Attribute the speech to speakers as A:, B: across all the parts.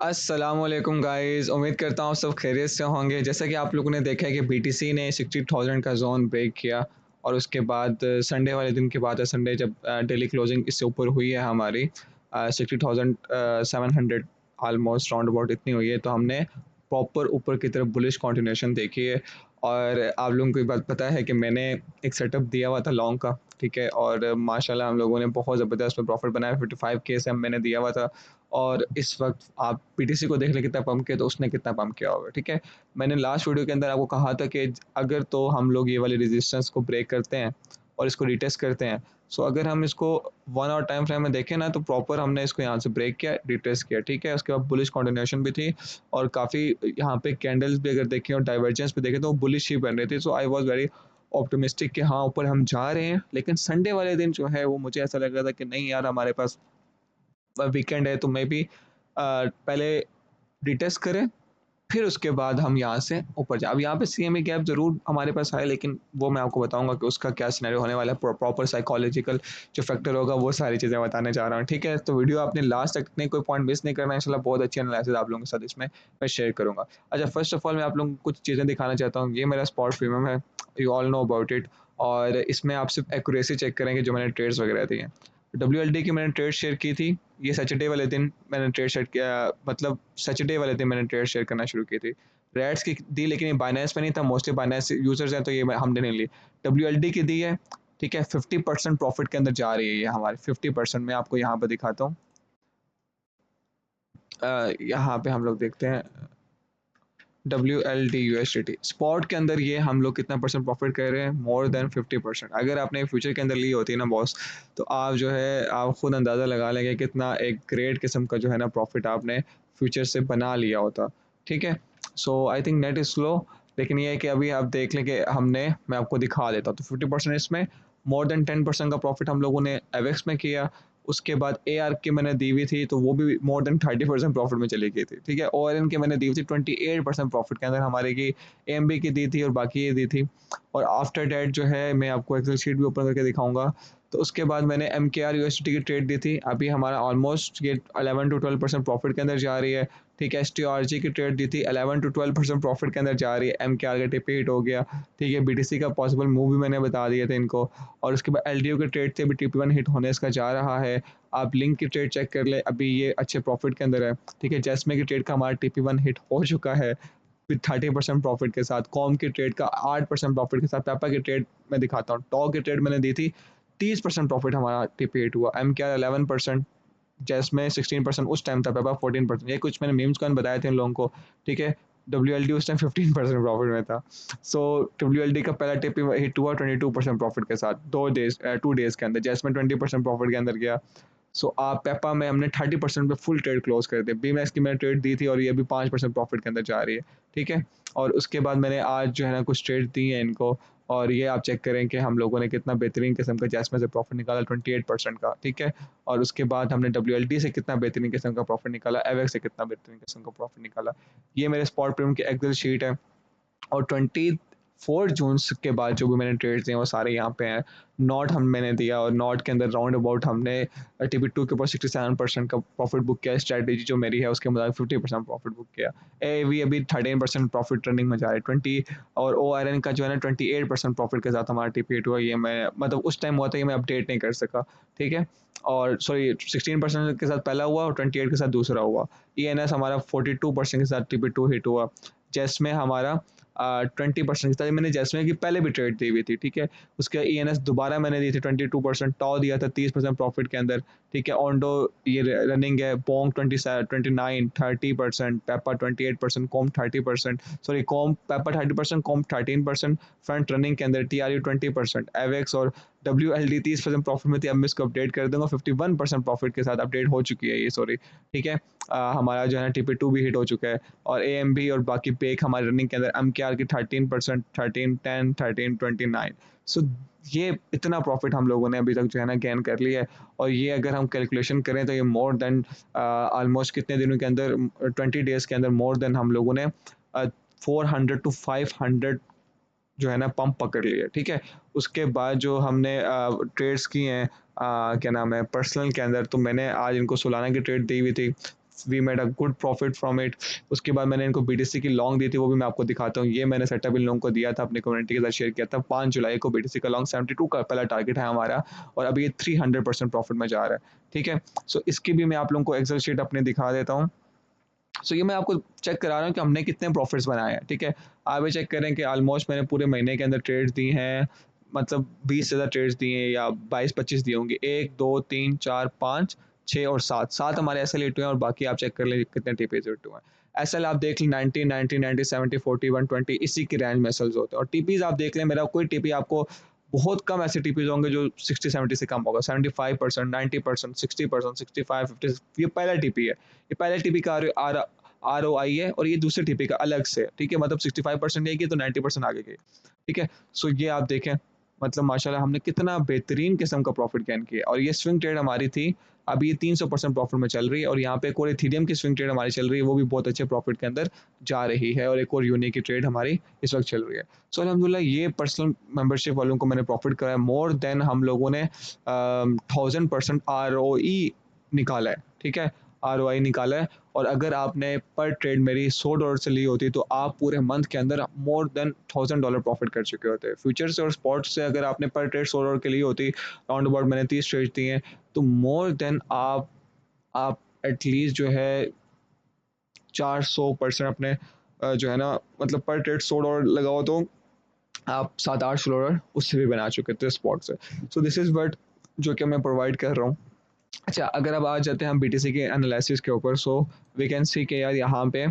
A: अस्सलामुअलैकुम गाइस, उम्मीद करता हूँ सब खैरियत से होंगे। जैसा कि आप लोगों ने देखा है कि बीटीसी ने 60,000 का ज़ोन ब्रेक किया और उसके बाद संडे वाले दिन की बात है, संडे जब डेली क्लोजिंग इससे ऊपर हुई है हमारी 60,700 ऑलमोस्ट राउंड अबाउट इतनी हुई है, तो हमने प्रॉपर ऊपर की तरफ बुलिश कंटिन्यूएशन देखी है। और आप लोगों को ये बात पता है कि मैंने एक सेटअप दिया हुआ था लॉन्ग का, ठीक है? और माशाल्लाह हम लोगों ने बहुत ज़बरदस्त में प्रॉफिट बनाया, 55K से मैंने दिया हुआ था। और इस वक़्त आप पीटीसी को देख लें कितना पंप किया, तो उसने कितना पंप किया होगा, ठीक है? मैंने लास्ट वीडियो के अंदर आपको कहा था कि अगर तो हम लोग ये वाली रेजिस्टेंस को ब्रेक करते हैं और इसको रिटेस्ट करते हैं, सो अगर हम इसको 1 आवर टाइम फ्रेम में देखें ना, तो प्रॉपर हमने इसको यहाँ से ब्रेक किया, रिटेस्ट किया, ठीक है? उसके बाद बुलिश कंटिन्यूएशन भी थी और काफ़ी यहाँ पे कैंडल्स भी अगर देखें और डाइवर्जेंस भी देखें, तो वो बुलिश ही बन रही थी। सो आई वाज़ वेरी ऑप्टिमिस्टिक कि हाँ, ऊपर हम जा रहे हैं। लेकिन संडे वाले दिन जो है, वो मुझे ऐसा लग रहा था कि नहीं यार, हमारे पास वीकेंड है, तो मे बी पहले रिटेस्ट करें, फिर उसके बाद हम यहाँ से ऊपर जाएँ। अब यहाँ पे सीएमए गैप ज़रूर हमारे पास है, लेकिन वो मैं आपको बताऊँगा कि उसका क्या सिनेरियो होने वाला है। प्रॉपर साइकोलॉजिकल जो फैक्टर होगा, वो सारी चीज़ें बताने जा रहा हूँ, ठीक है? तो वीडियो आपने लास्ट तक नहीं, कोई पॉइंट मिस नहीं करना है। इंशाल्लाह बहुत अच्छी एनालिसिस आप लोगों के साथ इसमें मैं शेयर करूँगा। अच्छा, फर्स्ट ऑफ ऑल मैं आप लोगों को कुछ चीज़ें दिखाना चाहता हूँ। ये मेरा स्पॉट प्रीमियम है, you all know about it. और इसमें आप सिर्फ एक्यूरेसी चेक करेंगे जो मैंने ट्रेड्स वगैरह दी हैं। डब्ल्यूएलडी की मैंने ट्रेड शेयर की थी, ये सैटरडे वाले दिन मैंने ट्रेड शेयर किया, मतलब सैटरडे वाले दिन मैंने ट्रेड शेयर करना शुरू की थी। रेड्स की दी, लेकिन ये बाइनेंस पे नहीं था, मोस्टली बाइनेंस यूज़र्स हैं, तो ये हमने नहीं ली। डब्ल्यूएलडी की दी है, ठीक है? 50% प्रॉफिट के अंदर जा रही है ये हमारी, 50% मैं आपको यहाँ पे दिखाता हूँ। यहाँ पे हम लोग देखते हैं WLD USDT स्पॉट के अंदर ये हम लोग कितना परसेंट प्रॉफिट कर रहे हैं, मोर देन 50%। अगर आपने फ्यूचर के अंदर ली होती है ना बॉस, तो आप जो है आप खुद अंदाज़ा लगा लेंगे कितना एक ग्रेट किस्म का जो है ना प्रॉफिट आपने फ्यूचर से बना लिया होता, ठीक है? So I think net is slow, लेकिन ये है कि अभी आप देख लें कि हमने, मैं आपको दिखा देता हूँ, तो 50% इसमें मोर देन 10% का प्रॉफिट हम लोगों ने एवेक्स में किया। उसके बाद एआर की मैंने दी हुई थी, तो वो भी मोर देन 30% प्रॉफिट में चली गई थी, ठीक है? ओआरएन की मैंने दी हुई थी 28% प्रॉफिट के अंदर हमारे की, एएमबी की दी थी और बाकी ये दी थी। और आफ्टर दैट जो है मैं आपको एक्सेल शीट भी ओपन करके दिखाऊँगा। तो उसके बाद मैंने एमकेआर यूएसडी की ट्रेड दी थी। अभी हमारा ऑलमोस्ट ये 11 टू 12% प्रॉफिट के अंदर जा रही है, ठीक है? एसटीआरजी की ट्रेड दी थी, 11 टू 12% प्रॉफिट के अंदर जा रही है। एमकेआर का टिप हिट हो गया, ठीक है? बीटीसी का पॉसिबल मूव भी मैंने बता दिए थे इनको। और उसके बाद एलडीओ की ट्रेड से भी टीपी1 हिट होने इसका जा रहा है। आप लिंक की ट्रेड चेक कर लें, अभी ये अच्छे प्रॉफिट के अंदर है, ठीक है? जैस्मे की ट्रेड का हमारा टीपी1 हिट हो चुका है विद 30% प्रॉफिट के साथ। कॉम की ट्रेड का 8% प्रॉफिट के साथ। पेपा की ट्रेड मैं दिखाता हूँ। टॉ की ट्रेड मैंने दी थी, 30% प्रॉफिट हमारा टीपी हिट हुआ। एमकेआर 11%, जैस्मे 16%, उस टाइम था। पेपा 14%। ये कुछ मैंने मीम्स कॉइन बताए थे इन लोगों को, ठीक है? डब्ल्यूएलडी उस टाइम 15% प्रॉफिट में था। सो डब्ल्यूएलडी का पहला टिप हिट हुआ 22% प्रॉफिट के साथ 2 डेज़ के अंदर। जैस्मे 20% प्रॉफिट के अंदर गया। सो पेपा में हमने 30% पे फुल ट्रेड क्लोज कर दी। बीमैक्स की मैंने ट्रेड दी थी और ये भी 5% प्रॉफिट के अंदर जा रही है, ठीक है? और उसके बाद मैंने आज जो है ना कुछ ट्रेड दी हैं इनको, और ये आप चेक करें कि हम लोगों ने कितना बेहतरीन किस्म का जैस्मे से प्रॉफिट निकाला, 28% का, ठीक है? और उसके बाद हमने डब्ल्यूएलडी से कितना बेहतरीन किस्म का प्रॉफिट निकाला, एवेक्स से कितना बेहतरीन किस्म का प्रॉफिट निकाला। ये मेरे स्पॉट प्रीमियम की एक्सेल शीट है। और 24 जून के बाद जो भी मैंने ट्रेड्स दिए वो सारे यहाँ पे हैं। नॉट मैंने दिया और नॉट के अंदर राउंड अबाउट हमने टीपी2 के ऊपर 67% का प्रॉफिट बुक किया। स्ट्रैटेजी जो मेरी है उसके मुताबिक 50% प्रॉफिट बुक किया। एवी अभी 13% प्रॉफिट रनिंग में जा रहा है 20। और ओ का जो है ना 28% प्रॉफिट के साथ हमारा टीपी8 हुआ। ये मैं मतलब उस टाइम हुआ था, ये मैं अपडेट नहीं कर सका, ठीक है? और सॉरी 16% के साथ पहला हुआ और 28 के साथ दूसरा हुआ। ई हमारा 42% के साथ टीपी2 हिट हुआ। जिसमें हमारा 20% था। मैंने जैस्मिन की पहले भी ट्रेड दी हुई थी, ठीक है? उसके ईएनएस दोबारा मैंने दी थी 22%, टॉ दिया था 30% प्रॉफिट के अंदर, ठीक है? ओंडो ये रनिंग है, Pong 29, 30%, Peppa 28%, com 30%, sorry com Peppa 30%, com 13%, front running के अंदर टीआरयू 20%, एवेक्स और डब्ल्यूएलडी 30% प्रॉफिट में थी। अब मैं इसको अपडेट कर दूंगा, 51% प्रॉफिट के साथ अपडेट हो चुकी है ये, सॉरी, ठीक है? हमारा जो है टीपी2 भी हिट हो चुका है। और एएमबी और बाकी पेक हमारी रनिंग के अंदर, एमकेआर की 13%, 13, 10, 13, 29। सो ये इतना प्रॉफिट हम लोगों ने अभी तक जो है ना गेन कर लिया है। और ये अगर हम कैलकुलेशन करें तो ये मोर देन ऑलमोस्ट कितने दिनों के अंदर, 20 डेज़ के अंदर मोर देन हम लोगों ने 400 टू 500 जो है ना पंप पकड़ लिया, ठीक है? उसके बाद जो हमने ट्रेड्स की हैं, क्या नाम है, पर्सनल के अंदर, तो मैंने आज इनको सोलाना की ट्रेड दी हुई थी। We made a good profit from it. उसके बाद मैंने इनको बीटीसी की लॉन्ग दी थी, वो भी मैं आपको दिखाता हूँ। ये मैंने सेटअप इन लोगों को दिया था, अपनी कम्युनिटी के साथ शेयर किया था। 5 जुलाई को बीटीसी का लॉन्ग 72 का पहला टारगेट है हमारा, और अभी ये 300% प्रॉफिट में जा रहा है, ठीक है। सो इसकी भी मैं आप लोगों को एक्सेल शीट अपनी दिखा देता हूँ। सो ये मैं आपको चेक करा रहा हूँ कि हमने कितने प्रॉफिट्स बनाए हैं, ठीक है। आप ये चेक करें कि ऑलमोस्ट मैंने पूरे महीने के अंदर ट्रेड्स दी हैं, मतलब 20 से ज़्यादा ट्रेड्स दिए हैं, या 22-25 दिए होंगे। 1, 2, 3, 4, 5, 6 और 7, 7 हमारे एसएल हिट हुए हैं, और बाकी आप चेक कर लें कितने टीपीज हिट हुए हैं। एसएल आप देख लें 90, 90, 90, 70, 40, 120, इसी की रेंज में एसएल्स होते हैं। और टीपीज आप देख लें, मेरा कोई टीपी आपको बहुत कम ऐसे टीपीज होंगे जो 60-70 से कम होगा। 75%, 90%, 60%, 65, 50, ये पहला टीपी है। ये पहले टीपी का आरओआई है, और ये दूसरे टीपी का अलग से, ठीक है। मतलब 65% ये की तो 90% आगे की, ठीक है। सो ये आप देखें, मतलब माशाल्लाह हमने कितना बेहतरीन किस्म का प्रॉफिट गेन किया। और ये स्विंग ट्रेड हमारी थी, अभी ये 300% प्रॉफिट में चल रही है। और यहाँ पे एक और इथीरियम की स्विंग ट्रेड हमारी चल रही है, वो भी बहुत अच्छे प्रॉफिट के अंदर जा रही है। और एक और यूनिक की ट्रेड हमारी इस वक्त चल रही है। सो अल्हम्दुलिल्लाह ये पर्सनल मेंबरशिप वालों को मैंने प्रॉफिट कराया, मोर देन हम लोगों ने 1000% आरओई निकाला है, ठीक है। आरओआई निकाला है। और अगर आपने पर ट्रेड मेरी $100 से ली होती, तो आप पूरे मंथ के अंदर मोर देन $1000 प्रॉफिट कर चुके होते। फ्यूचर से और स्पॉट से अगर आपने पर ट्रेड $100 की ली होती, राउंड अबाउट मैंने 30 ट्रेड दी हैं, तो मोर देन आप एटलीस्ट जो है 400% अपने जो है ना, मतलब पर ट्रेड $100 लगाओ, तो आप 7-8 डॉलर उससे भी बना चुके थे स्पॉट से। सो दिस इज़ व्हाट जो कि मैं प्रोवाइड कर रहा हूँ। अच्छा, अगर अब आ जाते हैं हम बीटीसी के एनालिसिस के ऊपर, सो वी कैन सी कि यार यहाँ पे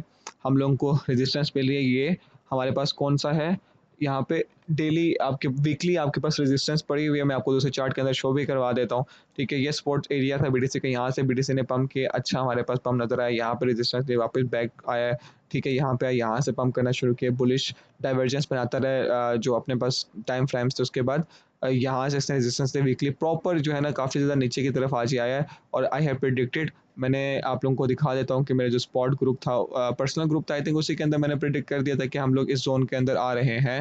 A: हम लोगों को रेजिस्टेंस मिल रही है। ये हमारे पास कौन सा है, यहाँ पे डेली आपके वीकली आपके पास रेजिस्टेंस पड़ी हुई है। मैं आपको दूसरे चार्ट के अंदर शो भी करवा देता हूँ, ठीक है। ये सपोर्ट एरिया था बीटीसी का, यहाँ से बीटीसी ने पंप किया, अच्छा हमारे पास पंप नजर आया, यहाँ पे रेजिस्टेंस दे वापस बैक आया है, ठीक है। यहाँ पे आया, यहाँ से पंप करना शुरू किया, बुलिश डाइवर्जेंस बनाता रहे जो अपने पास टाइम फ्रेम्स थे। उसके बाद यहाँ से इसने रेजिस्टेंस दे वीकली प्रॉपर जो है ना काफ़ी ज़्यादा नीचे की तरफ आज ही आया है। और आई हैव प्रिडिक्टेड, मैंने आप लोगों को दिखा देता हूँ कि मेरा जो स्पॉट ग्रुप था, पर्सनल ग्रुप था, आई थिंक उसी के अंदर मैंने प्रिडिक्ट कर दिया था कि हम लोग इस जोन के अंदर आ रहे हैं।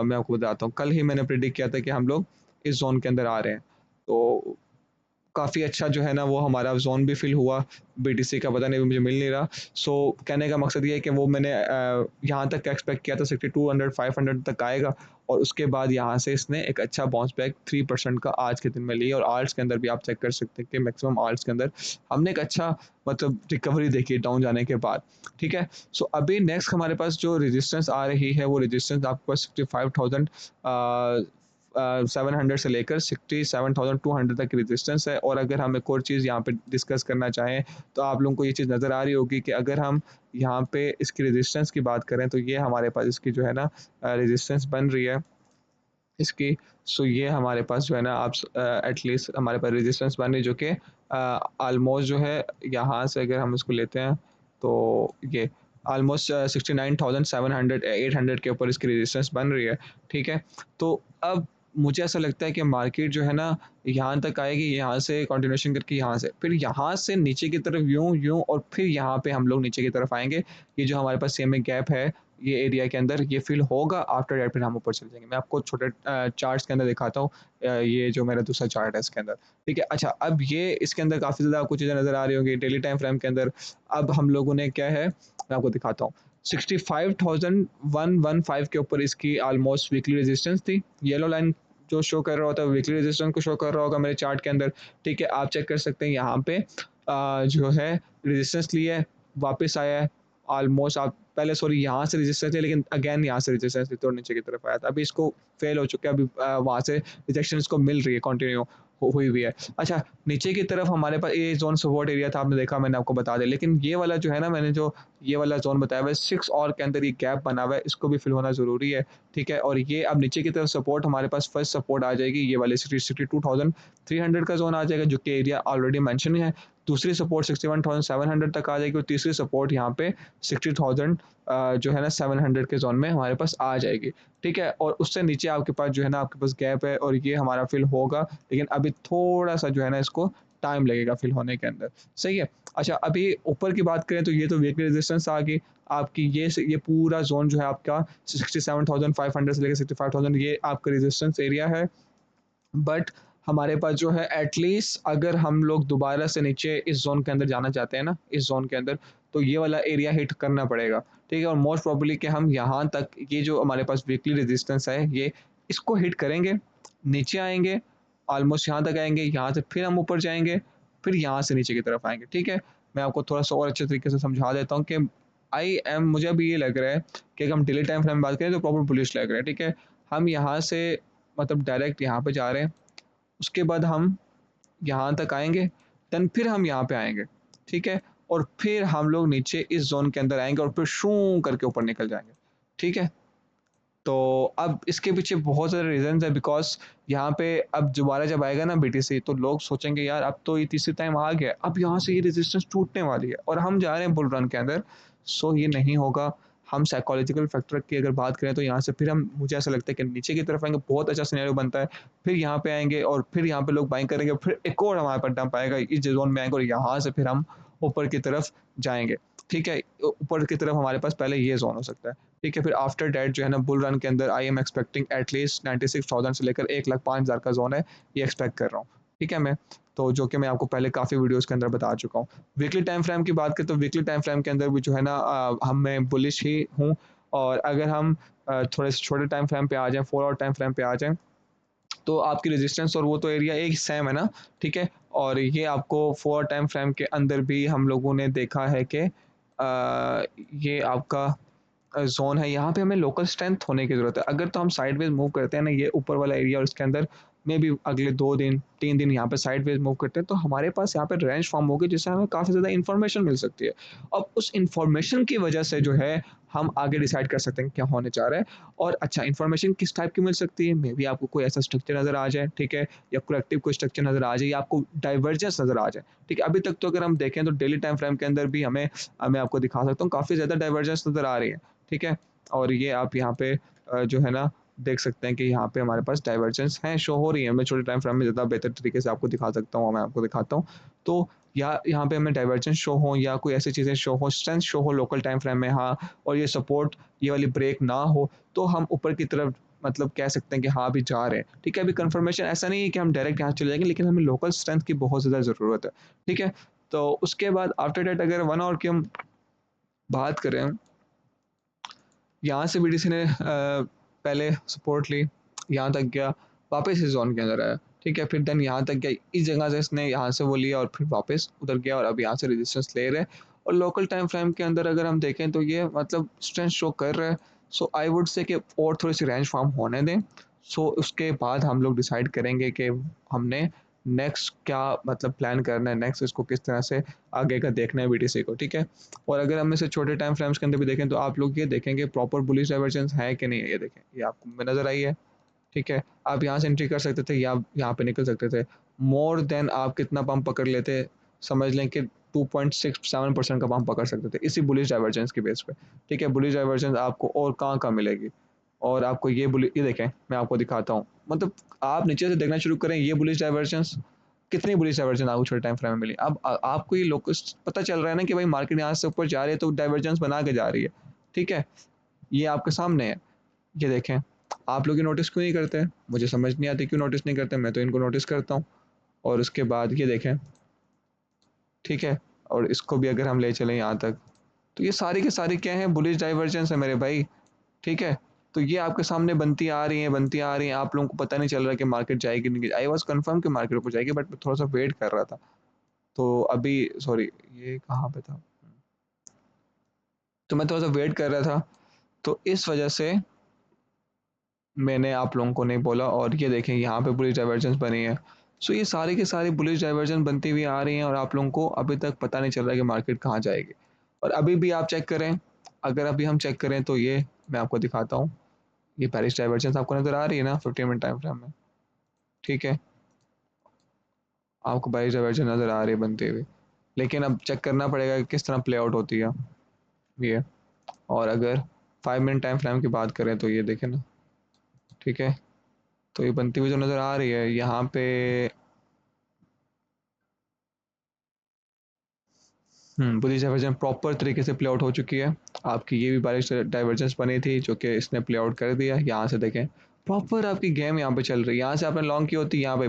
A: मैं आपको बताता हूँ, कल ही मैंने प्रिडिक्ट किया था कि हम लोग इस जोन के अंदर आ रहे हैं। तो काफ़ी अच्छा जो है ना वो हमारा ज़ोन भी फ़िल हुआ, बीटीसी का पता नहीं मुझे मिल नहीं रहा। सो कहने का मकसद ये है कि वो मैंने यहाँ तक एक्सपेक्ट किया था 6200 500 तक आएगा, और उसके बाद यहाँ से इसने एक अच्छा बाउंस बैक 3% का आज के दिन में लिया। और आल्ट्स के अंदर भी आप चेक कर सकते हैं कि मैक्सिमम आल्ट्स के अंदर हमने एक अच्छा मतलब रिकवरी देखी डाउन जाने के बाद, ठीक है। सो अभी नेक्स्ट हमारे पास जो रेजिस्टेंस आ रही है, वो रेजिस्टेंस आपके पास 65,000 700 से लेकर 67,200 तक की रेजिस्टेंस है। और अगर हम एक और चीज़ यहाँ पे डिस्कस करना चाहें, तो आप लोगों को ये चीज़ नज़र आ रही होगी कि अगर हम यहाँ पे इसकी रेजिस्टेंस की बात करें, तो ये हमारे पास इसकी जो है ना रेजिस्टेंस बन रही है इसकी। सो ये हमारे पास जो है ना आप एटलीस्ट हमारे पास रेजिस्टेंस बन रही है, जो कि ऑलमोस्ट जो है यहाँ से अगर हम इसको लेते हैं, तो ये ऑलमोस्ट 69,700 800 के ऊपर इसकी रेजिस्टेंस बन रही है, ठीक है। तो अब मुझे ऐसा लगता है कि मार्केट जो है ना यहाँ तक आएगी, यहाँ से कंटिन्यूएशन करके यहाँ से, फिर यहाँ से नीचे की तरफ यूँ यूँ, और फिर यहाँ पे हम लोग नीचे की तरफ आएंगे। ये जो हमारे पास सीएमए गैप है, ये एरिया के अंदर ये फिल होगा, आफ्टर दैट फिर हम ऊपर चले जाएंगे। मैं आपको छोटे चार्ट्स के अंदर दिखाता हूँ, ये जो मेरा दूसरा चार्ट है इसके अंदर, ठीक है। अच्छा, अब ये इसके अंदर काफ़ी ज़्यादा आपको चीज़ें नज़र आ रही होंगी डेली टाइम फ्रेम के अंदर। अब हम लोगों ने क्या है, मैं आपको दिखाता हूँ। 65,115 के ऊपर इसकी ऑलमोस्ट वीकली रेजिस्टेंस थी। येलो लाइन जो शो कर रहा होता है वीकली रेजिस्टेंस को शो कर रहा होगा मेरे चार्ट के अंदर, ठीक है। आप चेक कर सकते हैं यहाँ पे जो है रेजिस्टेंस लिया है, वापस आया है। ऑलमोस्ट आप पहले सॉरी यहाँ से रेजिस्टेंस लिया, लेकिन अगेन यहाँ से रेजिस्टेंस लिया, तो नीचे की तरफ आया था। अभी इसको फेल हो चुका है, अभी वहाँ से रिजेक्शन इसको मिल रही है, कंटिन्यू हुई हुई है। अच्छा, नीचे की तरफ हमारे पास ये जोन सपोर्ट एरिया था, आपने देखा, मैंने आपको बता दिया। लेकिन ये वाला जो है ना, मैंने जो ये वाला जोन बताया हुआ है 6 और के अंदर ये गैप बना हुआ है, इसको भी फिल होना ज़रूरी है, ठीक है। और ये अब नीचे की तरफ सपोर्ट हमारे पास फर्स्ट सपोर्ट आ जाएगी, ये वाले 62,300 का जोन आ जाएगा, जो कि एरिया ऑलरेडी मेंशन है। दूसरी सपोर्ट 61,700 तक आ जाएगी, और तीसरी सपोर्ट यहाँ पे 60,000 जो है ना 700 के जोन में हमारे पास आ जाएगी, ठीक है। और उससे नीचे आपके पास जो है ना आपके पास गैप है, और ये हमारा फिल होगा, लेकिन अभी थोड़ा सा जो है ना इसको टाइम लगेगा फिल होने के अंदर, सही है। अच्छा, अभी ऊपर की बात करें, तो ये तो वीकली रेजिस्टेंस आ गई आपकी, ये पूरा जोन जो है आपका 67,500 से लेकर 65,000 ये आपका रेजिस्टेंस एरिया है। बट हमारे पास जो है एटलीस्ट अगर हम लोग दोबारा से नीचे इस ज़ोन के अंदर जाना चाहते हैं ना, इस ज़ोन के अंदर, तो ये वाला एरिया हिट करना पड़ेगा, ठीक है? और मोस्ट प्रोबेबली कि हम यहाँ तक ये जो हमारे पास वीकली रेजिस्टेंस है, ये इसको हिट करेंगे, नीचे आएँगे, ऑलमोस्ट यहाँ तक आएँगे, यहाँ से फिर हम ऊपर जाएँगे, फिर यहाँ से नीचे की तरफ आएँगे, ठीक है? मैं आपको थोड़ा-सा और अच्छे तरीके से समझा देता हूँ कि मुझे अभी ये लग रहा है कि अगर हम डेली टाइम फ्रेम में बात करें तो प्रॉपर बुलिश लग रहा है, ठीक है? हम यहाँ से मतलब डायरेक्ट यहाँ पे जा रहे हैं, उसके बाद हम यहाँ तक आएँगे, देन फिर हम यहाँ पे आएँगे, ठीक है? और फिर हम लोग नीचे इस ज़ोन के अंदर आएँगे और फिर शूं करके ऊपर निकल जाएँगे, ठीक है? तो अब इसके पीछे बहुत सारे रीज़न्स हैं बिकॉज़ यहाँ पे अब दोबारा जब आएगा ना बीटीसी तो लोग सोचेंगे यार अब तो ये तीसरी टाइम आ गया, अब यहाँ से ये रेजिस्टेंस टूटने वाली है और हम जा रहे हैं बुल रन के अंदर, सो ये नहीं होगा। हम साइकोलॉजिकल फैक्टर की अगर बात करें तो यहाँ से फिर हम मुझे ऐसा लगता है कि नीचे की तरफ आएँगे, बहुत अच्छा सिनेरियो बनता है। फिर यहाँ पे आएँगे और फिर यहाँ पे लोग बाइंग करेंगे, फिर एक और हमारे पास डंप आएगा, इस ज़ोन में आएँगे और यहाँ से फिर हम ऊपर की तरफ जाएँगे, ठीक है? ऊपर की तरफ हमारे पास पहले ये ज़ोन हो सकता है। ठीक है, फिर आफ्टर दैट जो है ना बुल रन के अंदर आई एम एक्सपेक्टिंग एटलीस्ट 96,000 से लेकर 1,05,000 का ज़ोन है, ये एक्सपेक्ट कर रहा हूँ। ठीक है मैं, तो जो कि मैं आपको पहले काफ़ी वीडियोज़ के अंदर बता चुका हूँ। वीकली टाइम फ्रेम की बात करें तो वीकली टाइम फ्रेम के अंदर भी जो है ना हम मैं बुलिश ही हूँ और अगर हम थोड़े से छोटे टाइम फ्रेम पे आ जाएँ, 4 आवर टाइम फ्रेम पे आ जाएँ, तो आपकी रेजिस्टेंस और वो तो एरिया एक सेम है ना, ठीक है? और ये आपको 4 टाइम फ्रेम के अंदर भी हम लोगों ने देखा है कि ये आपका ज़ोन है, यहाँ पे हमें लोकल स्ट्रेंथ होने की ज़रूरत है। अगर तो हम साइडवेज़ मूव करते हैं ना, ये ऊपर वाला एरिया और इसके अंदर मे बी अगले 2 दिन, 3 दिन यहाँ पे साइडवेज़ मूव करते हैं, तो हमारे पास यहाँ पे रेंज फ़ॉर्म होगी, जिससे हमें काफ़ी ज़्यादा इन्फॉर्मेशन मिल सकती है। अब उस इन्फॉर्मेशन की वजह से जो है, हम आगे डिसाइड कर सकते हैं क्या होने जा रहा है और अच्छा इन्फॉर्मेशन किस टाइप की मिल सकती है, मे बी आपको कोई ऐसा स्ट्रक्चर नज़र आ जाए, ठीक है? या करेक्टिव कोई स्ट्रक्चर नज़र आ जाए या आपको डाइवर्जेंस नज़र आ जाए, ठीक है? अभी तक तो अगर हम देखें तो डेली टाइम फ्रेम के अंदर भी मैं आपको दिखा सकता हूँ, काफ़ी ज़्यादा डाइवर्जेंस नज़र आ रही है, ठीक है? और ये आप यहाँ पे जो है ना देख सकते हैं कि यहाँ पे हमारे पास डाइवर्जेंस हैं, शो हो रही है। मैं छोटे टाइम फ्रेम में ज़्यादा बेहतर तरीके से आपको दिखा सकता हूँ, मैं आपको दिखाता हूँ। तो यहाँ पे हमें डाइवर्जेंस शो हो या कोई ऐसी चीज़ें शो हो, स्ट्रेंथ शो हो लोकल टाइम फ्रेम में हाँ, और ये सपोर्ट ये वाली ब्रेक ना हो, तो हम ऊपर की तरफ मतलब कह सकते हैं कि हाँ, अभी जा रहे हैं। ठीक है, अभी कन्फर्मेशन ऐसा नहीं है कि हम डायरेक्ट यहाँ चले जाएँगे, लेकिन हमें लोकल स्ट्रेंथ की बहुत ज़्यादा ज़रूरत है। ठीक है? तो उसके बाद आफ्टर दैट अगर 1 आवर की हम बात करें यहाँ से बीडीसी ने पहले सपोर्ट ली, यहाँ तक गया, वापस इस ज़ोन के अंदर आया, ठीक है? फिर देन यहाँ तक गया, इस जगह से इसने यहाँ से वो लिया और फिर वापस उधर गया और अब यहाँ से रेजिस्टेंस ले रहा है और लोकल टाइम फ्रेम के अंदर अगर हम देखें तो ये मतलब स्ट्रेंथ शो कर रहा है। सो आई वुड से कि और थोड़ी-सी रेंज फ़ॉर्म होने दें। सो उसके बाद हम लोग डिसाइड करेंगे कि हमने नेक्स्ट क्या मतलब प्लान करना है, नेक्स्ट इसको किस तरह से आगे का देखना है बीटीसी को, ठीक है? और अगर हम इसे छोटे टाइम फ्रेम्स के अंदर भी देखें तो आप लोग ये देखेंगे प्रॉपर बुलिश डाइवर्जेंस है कि नहीं है, ये देखें ये आपको नज़र आई है, ठीक है? आप यहाँ से एंट्री कर सकते थे या यहाँ पे निकल सकते थे। मोर देन आप कितना पंप पकड़ लेते, समझ लें कि 2.67% का पंप पकड़ सकते थे इसी बुलिश डाइवर्जेंस की बेस पे, ठीक है? बुलिश डाइवर्जेंस आपको और कहाँ-कहाँ मिलेगी और आपको ये देखें मैं आपको दिखाता हूँ। मतलब आप नीचे से देखना शुरू करें ये बुलिश डाइवर्जेंस कितनी बुलिश डाइवर्जेंस आपको छोटे टाइम फ्रेम में मिली। अब आपको ये लोकस पता चल रहा है ना कि भाई मार्केट यहाँ से ऊपर जा रही है तो डाइवर्जेंस बना के जा रही है, ठीक है? ये आपके सामने है, ये देखें। आप लोग ये नोटिस क्यों नहीं करते? मुझे समझ नहीं आती क्यों नोटिस नहीं करते, मैं तो इनको नोटिस करता हूँ और उसके बाद ये देखें, ठीक है? और इसको भी अगर हम ले चलें यहाँ तक, तो ये सारी की सारी क्या है बुलिश डाइवर्जेंस है मेरे भाई, ठीक है? तो ये आपके सामने बनती आ रही हैं, बनती आ रही हैं, आप लोगों को पता नहीं चल रहा कि मार्केट जाएगी नहीं आई वाज़ कन्फर्म कि मार्केट ऊपर जाएगी बट मैं थोड़ा-सा वेट कर रहा था। तो अभी सॉरी ये कहाँ पे था? तो मैं थोड़ा-सा वेट कर रहा था, तो इस वजह से मैंने आप लोगों को नहीं बोला और ये देखें यहाँ पे बुलिश डाइवर्जेंस बनी है। सो ये सारी की सारी बुलिश डाइवर्जेंस बनती हुई आ रही हैं और आप लोगों को अभी तक पता नहीं चल रहा है कि मार्केट कहाँ जाएगी। और अभी भी आप चेक करें, अगर अभी हम चेक करें तो ये मैं आपको दिखाता हूँ, ये बेरिश डाइवर्जेंस आपको नज़र आ रही है ना 15 मिनट टाइम फ्रेम में, ठीक है? आपको बेरिश डाइवर्जेंस नज़र आ रही है बनती हुई। लेकिन अब चेक करना पड़ेगा कि किस तरह प्ले आउट होती है ये। और अगर 5 मिनट टाइम फ्रेम की बात करें तो ये देखें ना, ठीक है? तो ये बनती हुई जो नज़र आ रही है यहाँ पे बुलिश डाइवर्जेंस प्रॉपर तरीके से प्ले आउट हो चुकी है। आपकी ये भी बारिश डाइवर्जेंस बनी थी जो कि इसने प्ले आउट कर दिया। यहाँ से देखें प्रॉपर आपकी गेम यहाँ पे चल रही है। यहाँ से आपने लॉन्ग की होती है, यहाँ पे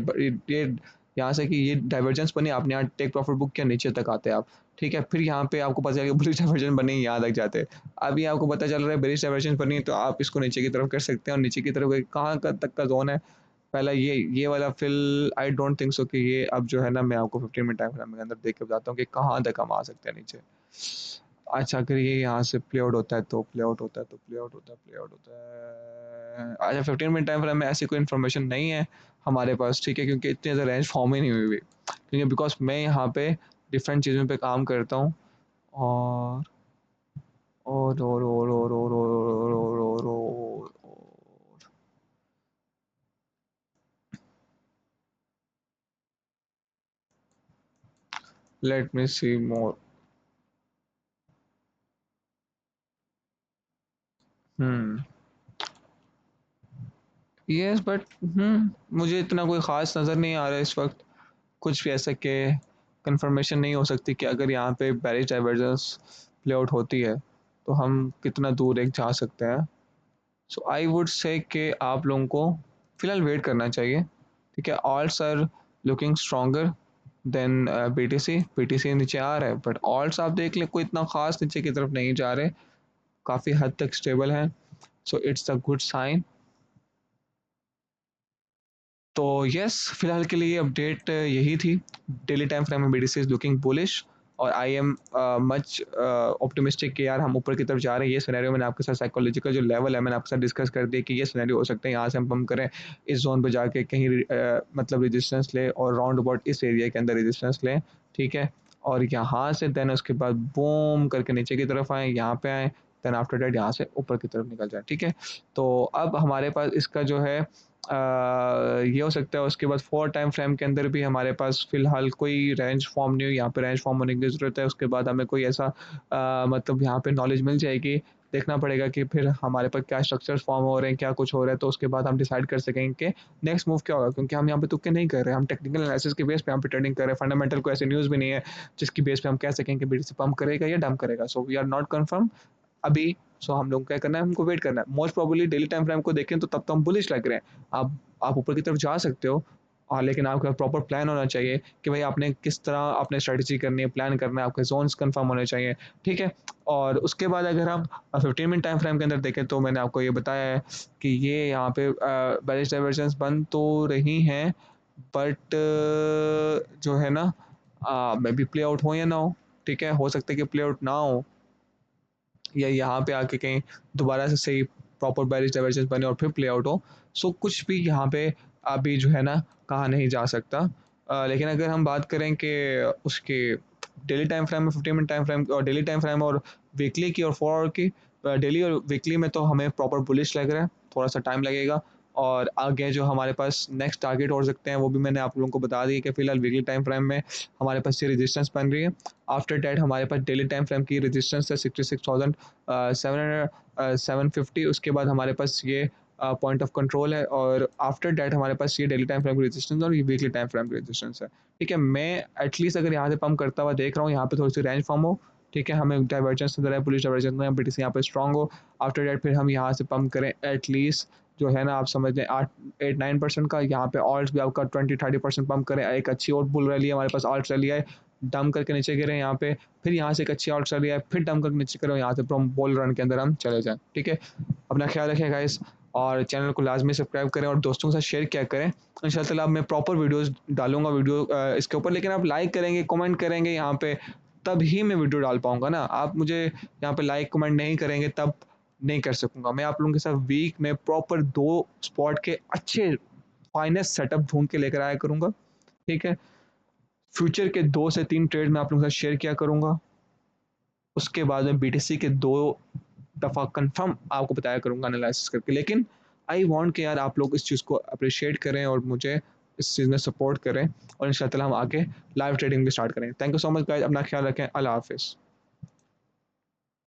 A: ये यहाँ से कि ये डाइवर्जेंस बनी, आपने यहाँ टेक प्रॉफिट बुक किया, नीचे तक आते हैं आप। ठीक है, फिर यहाँ पे आपको पता चला कि बुलिश डाइवर्जन बनी, यहाँ तक जाते हैं। अभी आपको पता चल रहा है बेरिश डाइवर्जन बनी, तो आप इसको नीचे की तरफ कर सकते हैं, और नीचे की तरफ कहाँ तक का जोन है। पहला ये वाला feel I don't think so कि ये अब जो है ना, मैं आपको 15 मिनट टाइम फ्रेम के अंदर देख के बताता हूँ कि कहाँ तक हम आ सकते हैं नीचे। अच्छा, अगर ये यहाँ से प्ले आउट होता है तो प्ले आउट होता है तो प्ले आउट होता है प्ले आउट होता है। अच्छा, 15 मिनट टाइम फ्रेम में ऐसी कोई इन्फॉर्मेशन नहीं है हमारे पास, ठीक है, क्योंकि इतनी ज़्यादा रेंज फॉर्म ही नहीं हुई हुई, क्योंकि बिकॉज मैं यहाँ पे डिफरेंट चीज़ों पे काम करता हूँ। और और let me see more. Hmm yes but मुझे इतना कोई ख़ास नज़र नहीं आ रहा है इस वक्त। कुछ भी ऐसा कि कंफर्मेशन नहीं हो सकती कि अगर यहाँ पे बैरिज डाइवर्जेंस प्ले आउट होती है तो हम कितना दूर एक जा सकते हैं। सो आई वुड से कि आप लोगों को फ़िलहाल वेट करना चाहिए। ठीक है, alts are looking stronger than BTC नीचे आ रहा है, बट ऑल्स आप देख लें कोई इतना ख़ास नीचे की तरफ नहीं जा रहे, काफ़ी हद तक स्टेबल हैं। So it's a good sign. तो यस, फिलहाल के लिए अपडेट यही थी। डेली टाइम फ्रेम में BTC इज लुकिंग बुलिश, और आई एम मच ऑप्टिमिस्टिक कि यार हम ऊपर की तरफ जा रहे हैं। ये सिनेरियो मैंने आपके साथ साइकोलॉजिकल जो लेवल है मैंने आपके साथ डिस्कस कर दिया कि ये सिनेरियो हो सकता है, यहाँ से हम पम्प करें, इस जोन पे जाके कहीं मतलब रेजिस्टेंस ले, और राउंड अबाउट इस एरिया के अंदर रेजिस्टेंस लें। ठीक है, और यहाँ से देन उसके बाद बूम करके नीचे की तरफ आए, यहाँ पे आए, देन आफ्टर डेट यहाँ से ऊपर की तरफ निकल जाए। ठीक है, तो अब हमारे पास इसका जो है ये हो सकता है। उसके बाद 4 टाइम फ्रेम के अंदर भी हमारे पास फ़िलहाल कोई रेंज फॉर्म नहीं हुई, यहाँ पे रेंज फॉर्म होने की ज़रूरत है। उसके बाद हमें कोई ऐसा मतलब यहाँ पे नॉलेज मिल जाएगी, देखना पड़ेगा कि फिर हमारे पास क्या स्ट्रक्चर्स फॉर्म हो रहे हैं, क्या कुछ हो रहा है, तो उसके बाद हम डिसाइड कर सकेंगे कि नेक्स्ट मूव क्या होगा, क्योंकि हम यहाँ पे तुक्के नहीं कर रहे हैं, हम टेक्निकल एनालिसिस के बेस पे यहाँ पे ट्रेडिंग कर रहे हैं। फंडामेंटल कोई ऐसी न्यूज़ भी नहीं है जिसकी बेस पे हम कह सकें कि BTC पंप करेगा या डंप करेगा। So we are not confirm अभी। सो हम लोग क्या करना है, हमको वेट करना है। Most probably daily time frame को देखें तो तब तो हम बुलिश लग रहे हैं। आप ऊपर की तरफ जा सकते हो, लेकिन आपका प्रॉपर प्लान होना चाहिए कि भाई आपने किस तरह आपने स्ट्रेटजी करनी है, प्लान करना है, आपके जोन्स कंफर्म होने चाहिए। ठीक है, और उसके बाद अगर हम 15 मिनट टाइम फ्रेम के अंदर देखें तो मैंने आपको ये बताया है कि ये यहाँ पे बैरिश डाइवर्जेंस बन तो रही हैं, बट जो है ना, मे बी प्ले आउट हो या ना हो। ठीक है, हो सकता है कि प्ले आउट ना हो, या यहाँ पे आके कहीं दोबारा से सही प्रॉपर बैरिज डाइवर्जेंस बने और फिर प्ले आउट हो। सो कुछ भी यहाँ पे अभी जो है ना कहा नहीं जा सकता। लेकिन अगर हम बात करें कि उसके डेली टाइम फ्रेम में 15 मिनट टाइम फ्रेम और डेली टाइम फ्रेम और वीकली की और 4 आवर की, डेली और वीकली में तो हमें प्रॉपर बुलिश लग रहा है, थोड़ा सा टाइम लगेगा। और आगे जो हमारे पास नेक्स्ट टारगेट हो सकते हैं वो भी मैंने आप लोगों को बता दी कि फिलहाल वीकली टाइम फ्रेम में हमारे पास ये रेजिस्टेंस बन रही है। आफ्टर डैट हमारे पास डेली टाइम फ्रेम की रेजिस्टेंस है 66,750। उसके बाद हमारे पास ये पॉइंट ऑफ कंट्रोल है, और आफ्टर डैट हमारे पास ये डेली टाइम फ्रेम की रेजिस्टेंस और ये वीकली टाइम फ्रेम की रेजिस्टेंस है। ठीक है, मैं एटलीस्ट अगर यहाँ से पम्प करता हुआ देख रहा हूँ, यहाँ पे थोड़ी सी रेंज फॉर्म हो। ठीक है, हमें डाइवर्जेंस नजर है, पुलिस डाइवर्जेंस में BTC यहाँ पे स्ट्रॉन्ग हो। आफ्टर डैट फिर हम यहाँ से पम्प करें एटलीस्ट जो है ना, आप समझ लें 8-9% का। यहाँ पे ऑल्ट भी आपका 20-30% पम्प करें। एक अच्छी और बुल रैली है हमारे पास, ऑल्ट रैली है, डम करके नीचे गिरे यहाँ पे, फिर यहाँ से एक अच्छी आउट चली है, फिर डम करके नीचे करो, यहाँ से हम बॉल रन के अंदर हम चले जाएं। ठीक है, अपना ख्याल रखें गाइस, और चैनल को लाजमी सब्सक्राइब करें और दोस्तों के साथ शेयर किया करें। इंशाल्लाह अब मैं प्रॉपर वीडियोस डालूंगा वीडियो इसके ऊपर, लेकिन आप लाइक करेंगे, कमेंट करेंगे यहाँ पे, तब ही मैं वीडियो डाल पाऊंगा ना। आप मुझे यहाँ पे लाइक कमेंट नहीं करेंगे तब नहीं कर सकूंगा। मैं आप लोगों के साथ वीक में प्रॉपर 2 स्पॉट के अच्छे फाइनेस्ट सेटअप ढूंढ के लेकर आया करूंगा। ठीक है, फ्यूचर के 2 से 3 ट्रेड में आप लोगों के साथ शेयर किया करूंगा। उसके बाद में BTC के 2 दफ़ा कंफर्म आपको बताया करूंगा एनालिसिस करके। लेकिन आई वांट कि यार आप लोग इस चीज़ को अप्रिशिएट करें और मुझे इस चीज़ में सपोर्ट करें, और इंशाल्लाह हम आगे लाइव ट्रेडिंग भी स्टार्ट करें। Thank you so much guys, अपना ख्याल रखें। अल्लाह हाफिज़।